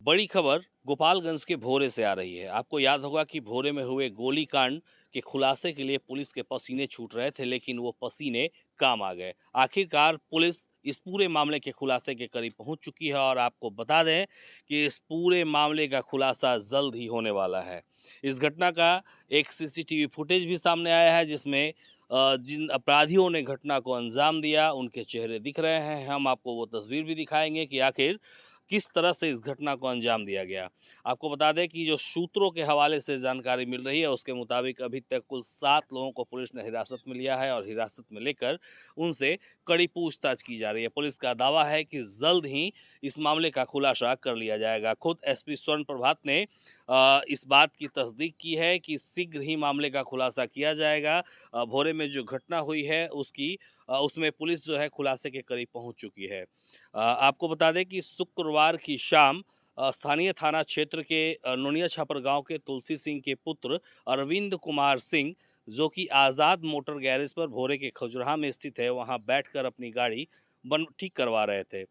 बड़ी खबर गोपालगंज के भोरे से आ रही है। आपको याद होगा कि भोरे में हुए गोलीकांड के खुलासे के लिए पुलिस के पसीने छूट रहे थे, लेकिन वो पसीने काम आ गए। आखिरकार पुलिस इस पूरे मामले के खुलासे के करीब पहुंच चुकी है और आपको बता दें कि इस पूरे मामले का खुलासा जल्द ही होने वाला है। इस घटना का एक सीसीटीवी फुटेज भी सामने आया है, जिसमें जिन अपराधियों ने घटना को अंजाम दिया उनके चेहरे दिख रहे हैं। हम आपको वो तस्वीर भी दिखाएंगे कि आखिर किस तरह से इस घटना को अंजाम दिया गया। आपको बता दें कि जो सूत्रों के हवाले से जानकारी मिल रही है, उसके मुताबिक अभी तक कुल 7 लोगों को पुलिस ने हिरासत में लिया है और हिरासत में लेकर उनसे कड़ी पूछताछ की जा रही है। पुलिस का दावा है कि जल्द ही इस मामले का खुलासा कर लिया जाएगा। खुद एसपी स्वर्ण प्रभात ने इस बात की तस्दीक की है कि शीघ्र ही मामले का खुलासा किया जाएगा। भोरे में जो घटना हुई है उसमें पुलिस जो है खुलासे के करीब पहुंच चुकी है। आपको बता दें कि शुक्रवार की शाम स्थानीय थाना क्षेत्र के नोनिया छापर गांव के तुलसी सिंह के पुत्र अरविंद कुमार सिंह, जो कि आज़ाद मोटर गैरेज पर भोरे के खजुराहा में स्थित है, वहां बैठकर अपनी गाड़ी बन ठीक करवा रहे थे।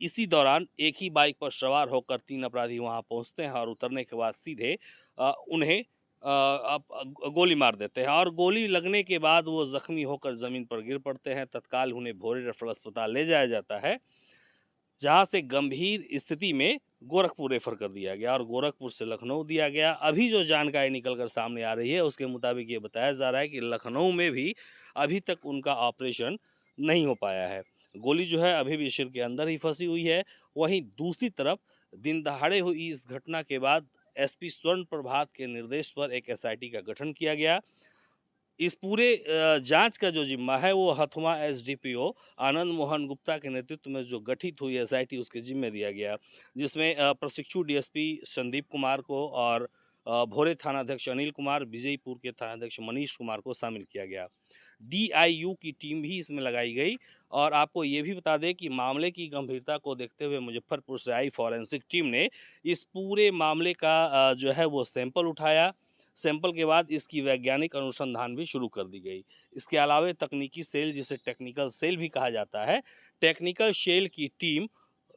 इसी दौरान एक ही बाइक पर सवार होकर 3 अपराधी वहां पहुंचते हैं और उतरने के बाद सीधे उन्हें गोली मार देते हैं और गोली लगने के बाद वो जख्मी होकर ज़मीन पर गिर पड़ते हैं। तत्काल उन्हें भोरे रेफरल अस्पताल ले जाया जाता है, जहां से गंभीर स्थिति में गोरखपुर रेफर कर दिया गया और गोरखपुर से लखनऊ दिया गया। अभी जो जानकारी निकल कर सामने आ रही है, उसके मुताबिक ये बताया जा रहा है कि लखनऊ में भी अभी तक उनका ऑपरेशन नहीं हो पाया है। गोली जो है अभी भी सिर के अंदर ही फंसी हुई है। वहीं दूसरी तरफ दिन दहाड़े हुई इस घटना के बाद एसपी स्वर्ण प्रभात के निर्देश पर एक एसआईटी का गठन किया गया। इस पूरे जांच का जो जिम्मा है वो हथुआ एसडीपीओ आनंद मोहन गुप्ता के नेतृत्व में जो गठित हुई एसआईटी उसके जिम्मे दिया गया, जिसमें प्रशिक्षु डीएसपी संदीप कुमार को और भोरे थानाध्यक्ष अनिल कुमार, विजयपुर के थानाध्यक्ष मनीष कुमार को शामिल किया गया। डीआईयू की टीम भी इसमें लगाई गई और आपको ये भी बता दें कि मामले की गंभीरता को देखते हुए मुजफ्फरपुर से आई फॉरेंसिक टीम ने इस पूरे मामले का जो है वो सैंपल उठाया। सैंपल के बाद इसकी वैज्ञानिक अनुसंधान भी शुरू कर दी गई। इसके अलावा तकनीकी सेल, जिसे टेक्निकल सेल भी कहा जाता है, टेक्निकल सेल की टीम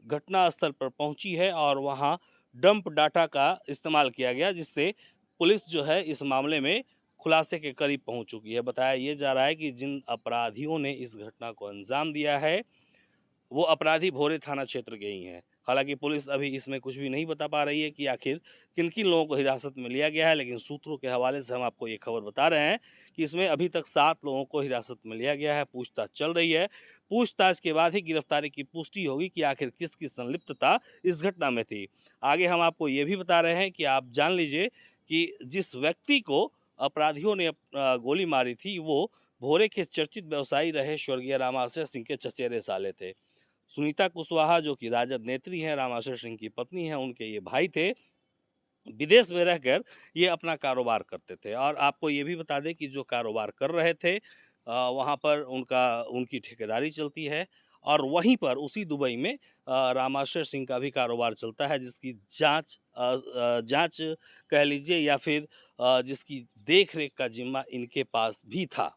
घटनास्थल पर पहुंची है और वहां डंप डाटा का इस्तेमाल किया गया, जिससे पुलिस जो है इस मामले में खुलासे के करीब पहुंच चुकी है। बताया ये जा रहा है कि जिन अपराधियों ने इस घटना को अंजाम दिया है वो अपराधी भोरे थाना क्षेत्र के ही हैं। हालांकि पुलिस अभी इसमें कुछ भी नहीं बता पा रही है कि आखिर किन-किन लोगों को हिरासत में लिया गया है, लेकिन सूत्रों के हवाले से हम आपको ये खबर बता रहे हैं कि इसमें अभी तक 7 लोगों को हिरासत में लिया गया है, पूछताछ चल रही है। पूछताछ के बाद ही गिरफ्तारी की पुष्टि होगी कि आखिर किसकी संलिप्तता इस घटना में थी। आगे हम आपको ये भी बता रहे हैं कि आप जान लीजिए कि जिस व्यक्ति को अपराधियों ने गोली मारी थी, वो भोरे के चर्चित व्यवसायी रहे स्वर्गीय रामाशय सिंह के चचेरे साले थे। सुनीता कुशवाहा, जो कि राजद नेत्री हैं, रामाशय सिंह की पत्नी हैं, उनके ये भाई थे। विदेश में रहकर ये अपना कारोबार करते थे और आपको ये भी बता दें कि जो कारोबार कर रहे थे वहाँ पर उनकी ठेकेदारी चलती है और वहीं पर उसी दुबई में रामाशय सिंह का भी कारोबार चलता है, जिसकी जांच कह लीजिए या फिर जिसकी देख रेख का जिम्मा इनके पास भी था।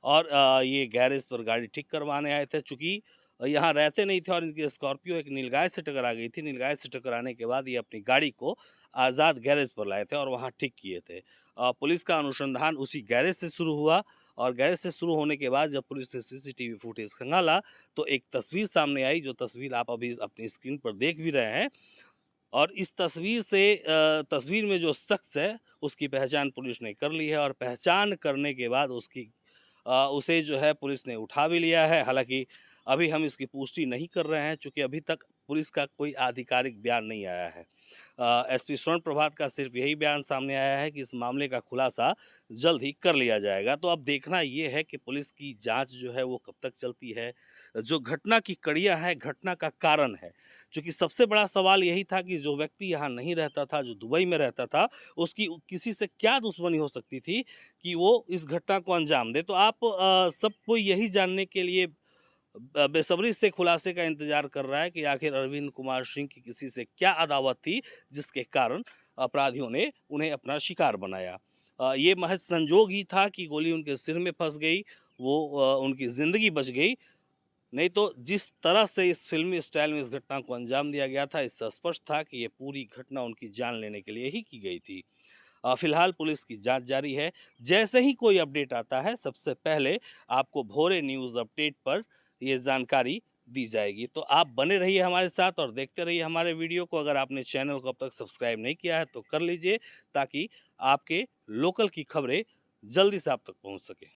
और ये गैरेज पर गाड़ी ठीक करवाने आए थे। चूँकि यहाँ रहते नहीं थे और इनकी स्कॉर्पियो एक नीलगाय से टकरा गई थी। नीलगाय से टकराने के बाद ये अपनी गाड़ी को आज़ाद गैरेज पर लाए थे और वहाँ ठीक किए थे। पुलिस का अनुसंधान उसी गैरेज से शुरू हुआ और गैरेज से शुरू होने के बाद जब पुलिस ने सीसीटीवी फुटेज खंगाला, तो एक तस्वीर सामने आई, जो तस्वीर आप अभी अपनी स्क्रीन पर देख भी रहे हैं। और इस तस्वीर में जो शख्स है, उसकी पहचान पुलिस ने कर ली है और पहचान करने के बाद उसे जो है पुलिस ने उठा भी लिया है। हालाँकि अभी हम इसकी पुष्टि नहीं कर रहे हैं, चूँकि अभी तक पुलिस का कोई आधिकारिक बयान नहीं आया है। एसपी स्वर्ण प्रभात का सिर्फ यही बयान सामने आया है कि इस मामले का खुलासा जल्द ही कर लिया जाएगा। तो अब देखना ये है कि पुलिस की जाँच जो है वो कब तक चलती है। जो घटना की कड़ियाँ हैं, घटना का कारण है। चूँकि सबसे बड़ा सवाल यही था कि जो व्यक्ति यहाँ नहीं रहता था, जो दुबई में रहता था, उसकी किसी से क्या दुश्मनी हो सकती थी कि वो इस घटना को अंजाम दे। तो आप सबको यही जानने के लिए बेसब्री से खुलासे का इंतजार कर रहा है कि आखिर अरविंद कुमार सिंह की किसी से क्या अदावत थी, जिसके कारण अपराधियों ने उन्हें अपना शिकार बनाया। ये महज संजोग ही था कि गोली उनके सिर में फंस गई, वो उनकी ज़िंदगी बच गई। नहीं तो जिस तरह से इस फिल्मी स्टाइल में इस घटना को अंजाम दिया गया था, इससे स्पष्ट था कि ये पूरी घटना उनकी जान लेने के लिए ही की गई थी। फिलहाल पुलिस की जांच जारी है। जैसे ही कोई अपडेट आता है, सबसे पहले आपको भोरे न्यूज़ अपडेट पर ये जानकारी दी जाएगी। तो आप बने रहिए हमारे साथ और देखते रहिए हमारे वीडियो को। अगर आपने चैनल को अब तक सब्सक्राइब नहीं किया है तो कर लीजिए, ताकि आपके लोकल की खबरें जल्दी से आप तक पहुंच सके।